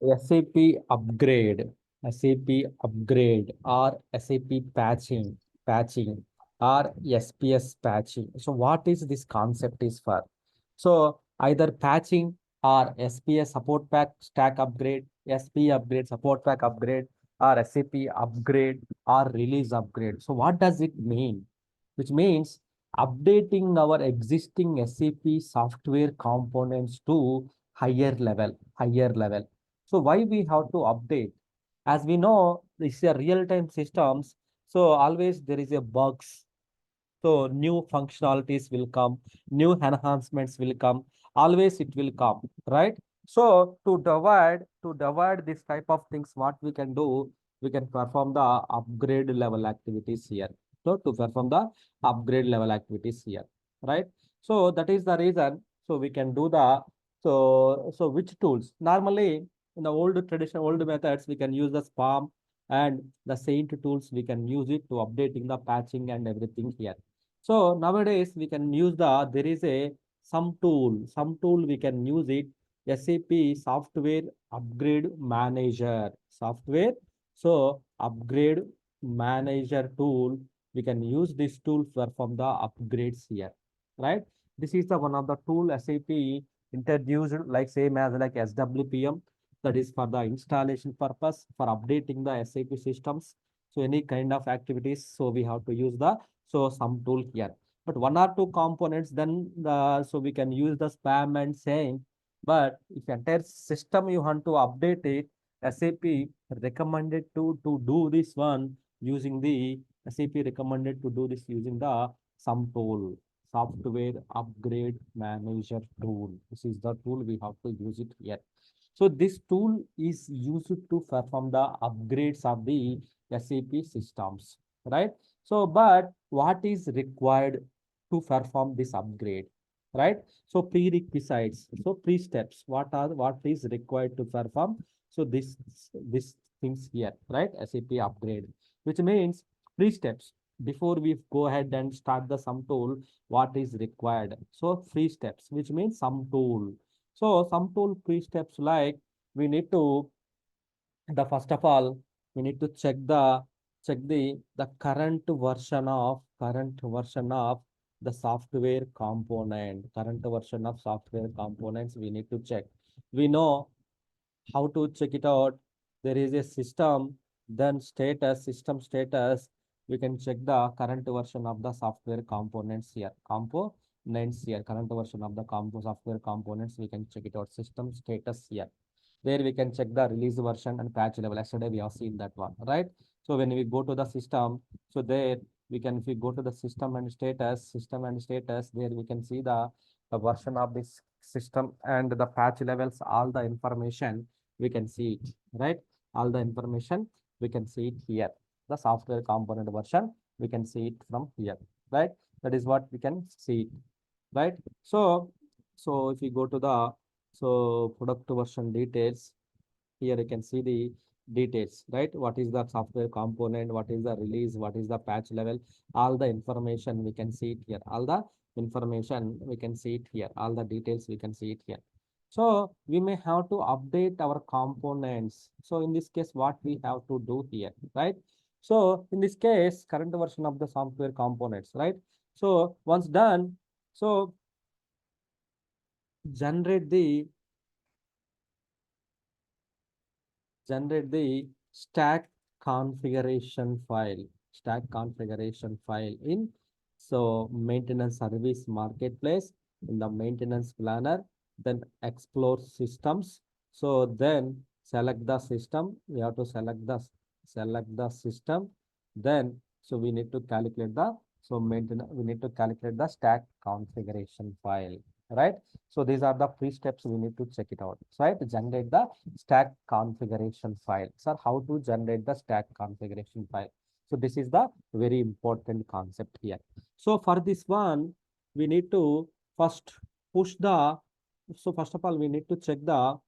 SAP upgrade, SAP upgrade or SAP patching or SPS patching. So what is this concept is for? So either patching or SPS support pack stack upgrade, SP upgrade, support pack upgrade, or SAP upgrade or release upgrade. So what does it mean? Which means updating our existing SAP software components to higher level. So why we have to update? As we know, this is a real-time systems. So always there is a bugs. So new functionalities will come, new enhancements will come. Always it will come, right? So to divide this type of things, what we can do, we can perform the upgrade level activities here. So to perform the upgrade level activities here, right? So that is the reason. So we can do the so which tools normally in the old methods we can use the spam and the saint tools we can use it to updating the patching and everything here. So nowadays we can use there is a some tool we can use it, SAP software upgrade manager software. So upgrade manager tool, we can use this tool for from the upgrades here, right? This is the one of the tool SAP introduced like same as like SWPM, that is for the installation purpose for updating the SAP systems. So any kind of activities, so we have to use the so some tool here. But one or two components, then the so we can use the spam and saying. But if entire system you want to update it, SAP recommended to do this one using the SAP recommended to do this using the some tool, software upgrade manager tool. This is the tool we have to use it here. So this tool is used to perform the upgrades of the SAP systems, right? So, but what is required to perform this upgrade, right? So prerequisites, so pre-steps, what is required to perform? So this things here, right? SAP upgrade, which means pre-steps. Before we go ahead and start the sum tool, what is required? So pre-steps, which means sum tool. So some tool pre-steps like we need to the first of all we need to check the current version of the software component, current version of software components we need to check. We know how to check it out. There is a system, then system status. We can check the current version of the software components here. Components here, current version of the software components. We can check it out. System status here. There we can check the release version and patch level. Yesterday we have seen that one, right? So when we go to the system, so there we can, if we go to the system and status, there we can see the version of this system and the patch levels, all the information we can see it, right? All the information we can see it here. The software component version, we can see it from here, right? That is what we can see it, right? So if you go to the product version details, here you can see the details, right? What is the software component, what is the release, what is the patch level, all the information we can see it here. All the information we can see it here. All the details we can see it here. So we may have to update our components. So in this case, what we have to do here, right? So in this case, current version of the software components, right? So once done, so generate the generate the stack configuration file in so maintenance service marketplace, in the maintenance planner, then explore systems. So then select the system. We have to select the system. Then so we need to calculate the so maintenance. We need to calculate the stack configuration file, right? So these are the three steps we need to check it out. So right, generate the stack configuration file. Sir, how to generate the stack configuration file? So this is the very important concept here. So for this one, we need to first push the, so first of all, we need to check the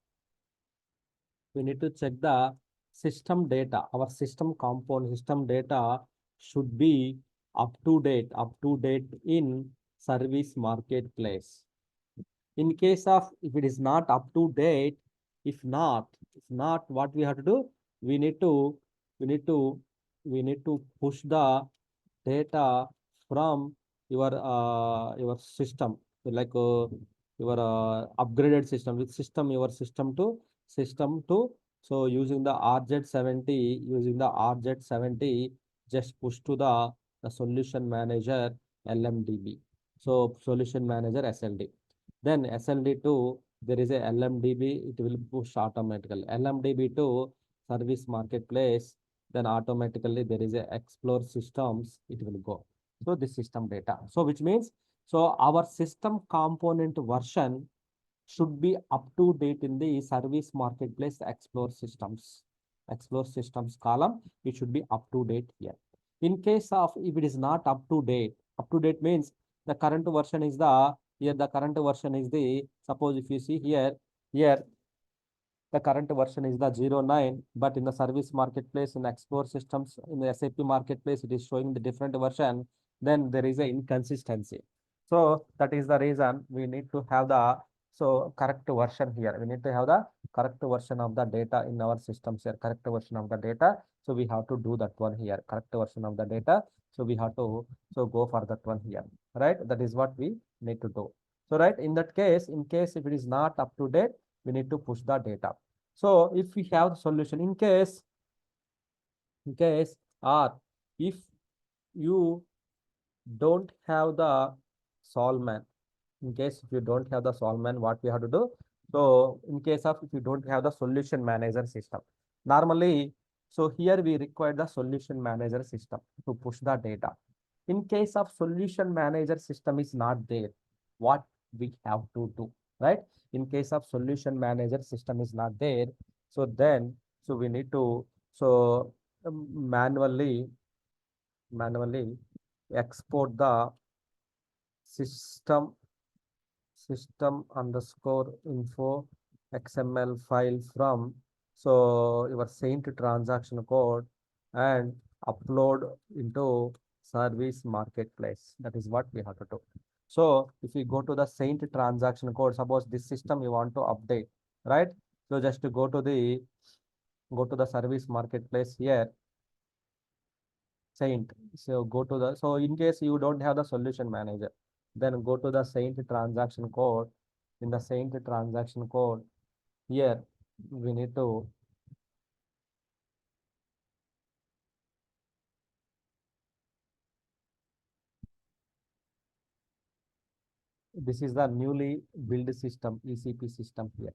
system data. Our system data should be up to date in service marketplace. In case of if it is not up to date, if not, If not, what we have to do? We need to we need to we need to push the data from your system, like your upgraded system with system your system to. So using the RZ70, just push to the solution manager LMDB. So solution manager SLD. Then SLD2, there is a LMDB, it will push automatically. LMDB to service marketplace, then automatically there is a explore systems, it will go. So this system data. So which means, so our system component version should be up to date in the service marketplace explore systems column. It should be up to date here. In case of if it is not up to date means the current version is the current version is the, suppose if you see here the current version is the 09, but in the service marketplace, in Explore systems, in the SAP marketplace, it is showing the different version, then there is a inconsistency. So that is the reason we need to have the correct version here. We need to have the correct version of the data in our systems here, correct version of the data. So we have to do that one here, correct version of the data. So we have to go for that one here, right? That is what we need to do. So right, in that case, in case if it is not up to date, we need to push the data. So if we have the solution, in case or if you don't have the solvent, in case if you don't have the solvent, what we have to do? So in case of if you don't have the solution manager system, normally, so here we require the solution manager system to push the data. In case of solution manager system is not there, what we have to do, right? In case of solution manager system is not there, so then we need to manually export the system underscore info XML file from your Saint transaction code and upload into service marketplace. That is what we have to do. So if we go to the Saint transaction code, suppose this system you want to update, right? So just to go to the service marketplace here, Saint. So go to the, so in case you don't have the solution manager, then go to the Saint transaction code. In the Saint transaction code, here we need to this is the newly built system, ECP system here.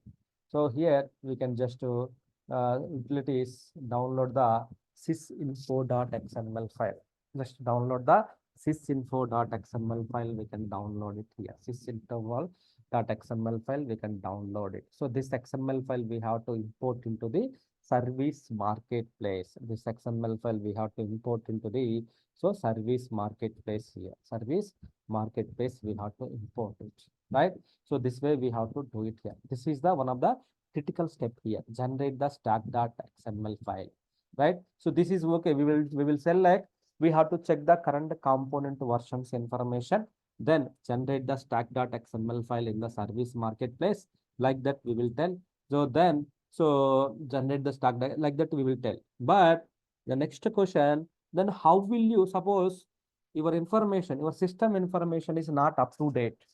So here we can just utilities download the sysinfo.xml file. Just download the sysinfo.xml file. We can download it here. Sysinfo.xml file. We can download it. So this XML file we have to import into the service marketplace. This XML file we have to import into the service marketplace here. Service marketplace we have to import it, right? So this way we have to do it here. This is the one of the critical step here. Generate the stack.xml file, right? So this is okay. We will select. We have to check the current component versions information. Then generate the stack.xml file in the service marketplace. Like that we will tell. So then generate the stack like that we will tell. But the next question, then how will you suppose your information, your system information is not up to date?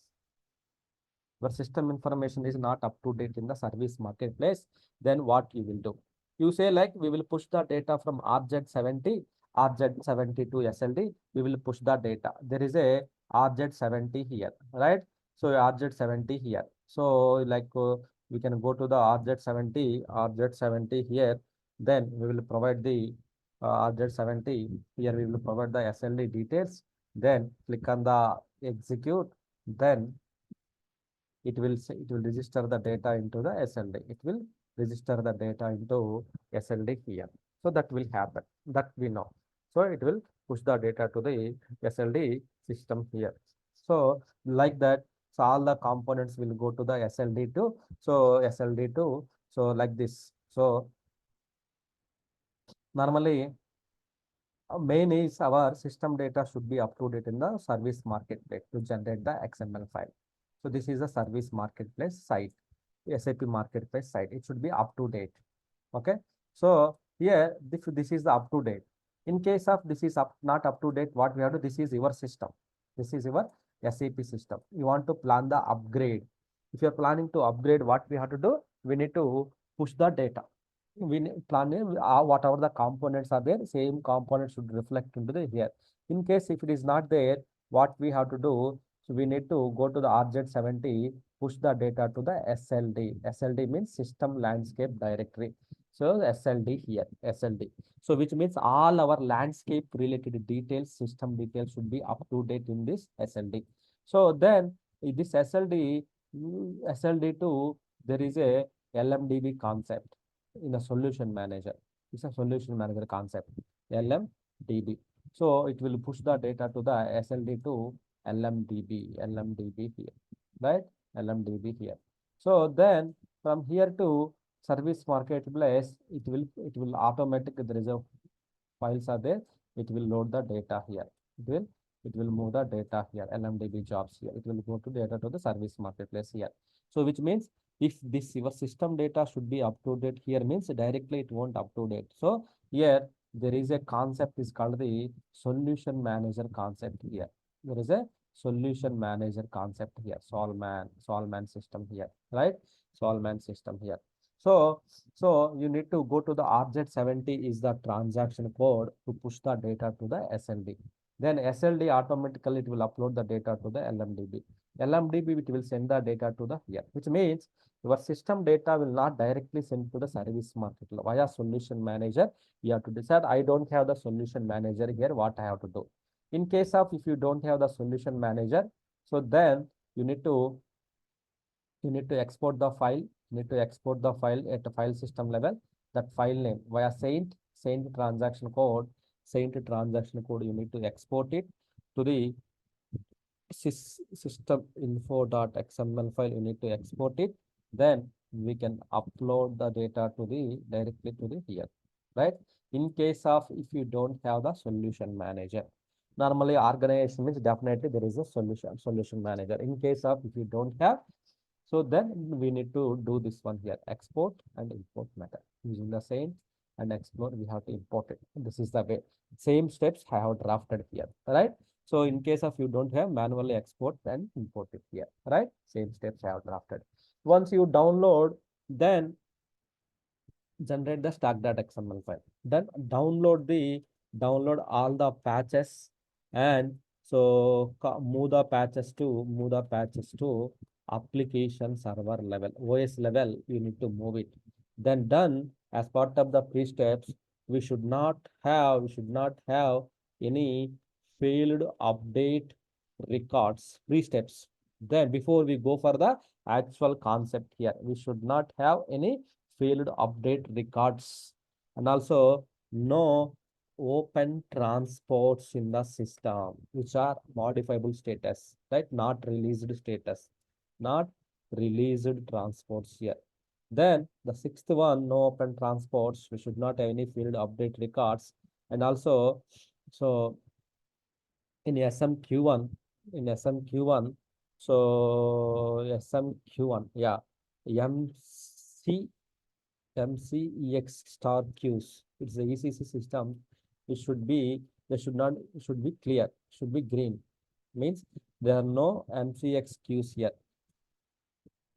Your system information is not up to date in the service marketplace, then what you will do? You say like we will push the data from RZ70 to SLD. We will push the data. There is a RZ70 here, right? So RZ70 here. So like we can go to the RZ70 here. Then we will provide the RZ70 here. We will provide the SLD details. Then click on the execute. Then it will register the data into the SLD. It will register the data into SLD here. So that will happen. That we know. So it will push the data to the SLD system here. So like that, so all the components will go to the SLD2. So SLD2. So like this. So normally main is our system data should be up to date in the service marketplace to generate the XML file. So this is a service marketplace site, SAP marketplace site. It should be up to date. Okay. So here, this is the up to date. In case of this is not up to date, what we have to, this is your system. This is your SAP system. You want to plan the upgrade. If you're planning to upgrade, what we have to do? We need to push the data. Plan whatever the components are there, same components should reflect into the here. In case if it is not there, what we have to do? So we need to go to the RZ70, push the data to the SLD. SLD means System Landscape Directory. So SLD here, SLD. So which means all our landscape related details, system details should be up to date in this SLD. So then this SLD, SLD2, there is a LMDB concept in a solution manager. It's a solution manager concept, LMDB. So it will push the data to the SLD2 LMDB here, right? LMDB here. So then from here to service marketplace, it will automatically, there is a files are there, it will load the data here. It will move the data here, LMDB jobs here. It will go to data to the service marketplace here. So which means if this your system data should be up to date here, means directly it won't up to date. So here there is a concept is called the solution manager concept here. There is a solution manager concept here, solman system here, right? Solman system here. So you need to go to the RZ70 is the transaction code to push the data to the SLD. Then SLD automatically it will upload the data to the LMDB. LMDB it will send the data to the here, which means your system data will not directly send to the service market via solution manager. You have to decide, I don't have the solution manager here, what I have to do. In case of if you don't have the solution manager, so then you need to export the file. You need to export the file at the file system level. That file name via saint transaction code. Saint transaction code. You need to export it to the system info.xml file. You need to export it. Then we can upload the data to the directly to the here, right? In case of if you don't have the solution manager, normally organization means definitely there is a solution manager. In case of if you don't have, so then we need to do this one here, export and import method. Using the same and explore, we have to import it. This is the way. Same steps I have drafted here, right? So in case of you don't have, manually export and import it here, right? Same steps I have drafted. Once you download, then generate the stack.xml file. Then download all the patches, and so move the patches to application server level, OS level. You need to move it. Then done as part of the pre-steps. We should not have any failed update records pre-steps. Then before we go for the actual concept here, we should not have any failed update records, and also no open transports in the system which are modifiable status, right? Not released status, not released transports here. Then the sixth one, no open transports. We should not have any field update records. And also, so in SMQ1, in SMQ1, so SMQ1, yeah, MC MCEX star queues. It's the ECC system. It should be, they should not, should be clear, should be green. Means there are no MCX queues here.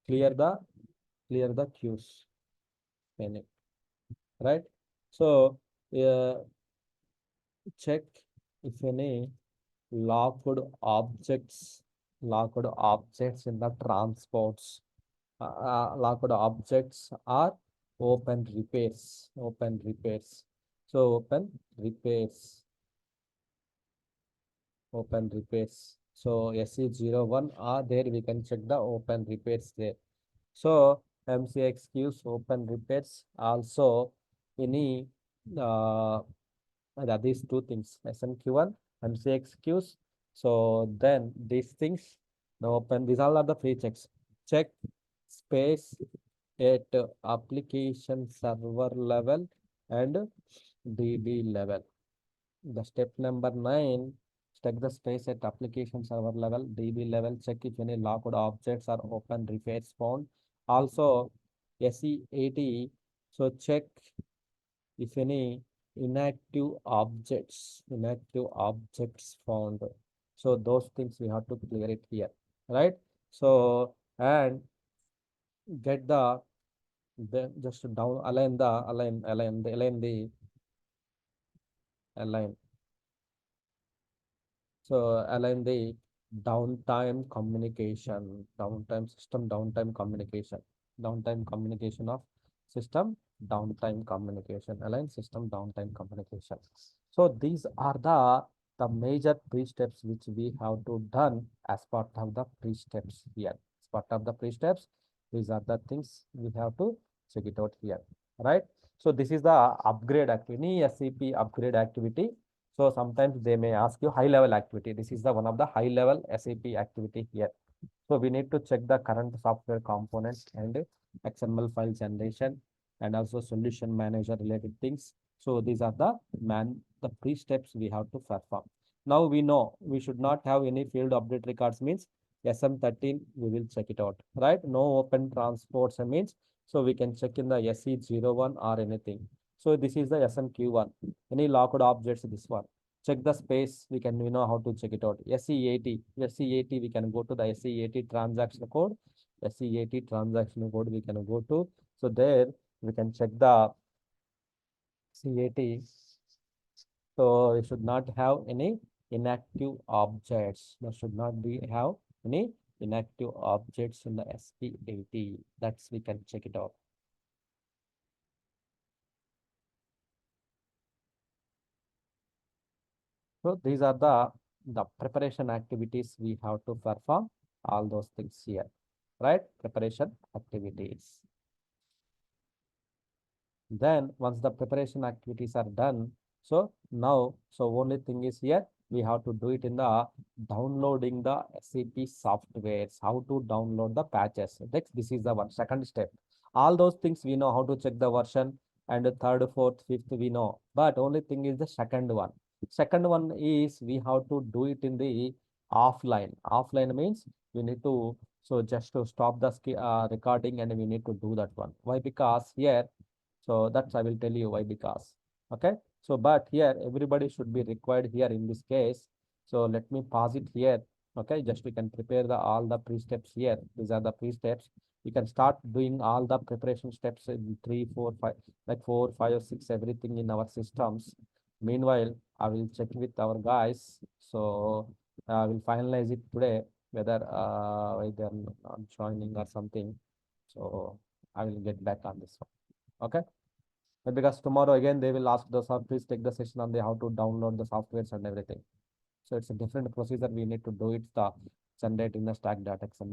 Clear the queues. Right? So check if any locked objects, locked objects in the transports. Locked objects are open repairs, so open repairs. So SE01 are there, we can check the open repairs there. So MCX queues, open repairs, also any these two things, SMQ1, MCX queues. So then these things, the open, these all are the free checks. Check space at application server level and DB level. The step number 9, check the space at application server level, DB level, check if any locked objects are open repairs found. Also, SE80, So check if any inactive objects found. So those things we have to clear it here, right? So and get the just down align the align. So align the downtime communication of system downtime communication, align system downtime communication. So these are the major pre-steps which we have to done as part of the pre-steps here. As part of the pre-steps, these are the things we have to check it out here, right? So this is the upgrade activity, SCP upgrade activity. So sometimes they may ask you high level activity. This is the one of the high level SAP activity here. So we need to check the current software components and XML file generation and also solution manager related things. So these are the pre-steps we have to perform. Now we know we should not have any field update records means SM13 we will check it out, right? No open transports means so we can check in the SE01 or anything. So this is the SMQ1. Any locked objects, this one. Check the space, we know how to check it out. SE80, we can go to the SE80 transaction code. SE80 transaction code we can go to. So there we can check the SE80. So we should not have any inactive objects. There should not be have any inactive objects in the SP80. That's we can check it out. So these are the preparation activities we have to perform all those things here, right? Preparation activities. Then once the preparation activities are done, so now, so only thing is here, we have to do it in the downloading the SAP softwares, how to download the patches. Next, this is the one, second step. All those things we know how to check the version and the third, fourth, fifth we know, but only thing is the second one. Second one is we have to do it in the offline. Offline means we need to, so just to stop the recording and we need to do that one. Why? Because here so that's I will tell you why because okay. So but here everybody should be required here in this case. So let me pause it here. Okay, just we can prepare the all the pre-steps here. These are the pre-steps. We can start doing all the preparation steps in 3, 4, 5, like 4, 5, 6, everything in our systems. Meanwhile, I will check with our guys. So I will finalize it today whether they're not joining or something. So I will get back on this one. Okay. But because tomorrow again they will ask the sir, please take the session on the how to download the softwares and everything. So it's a different procedure. We need to do it the generate in the stack data XML.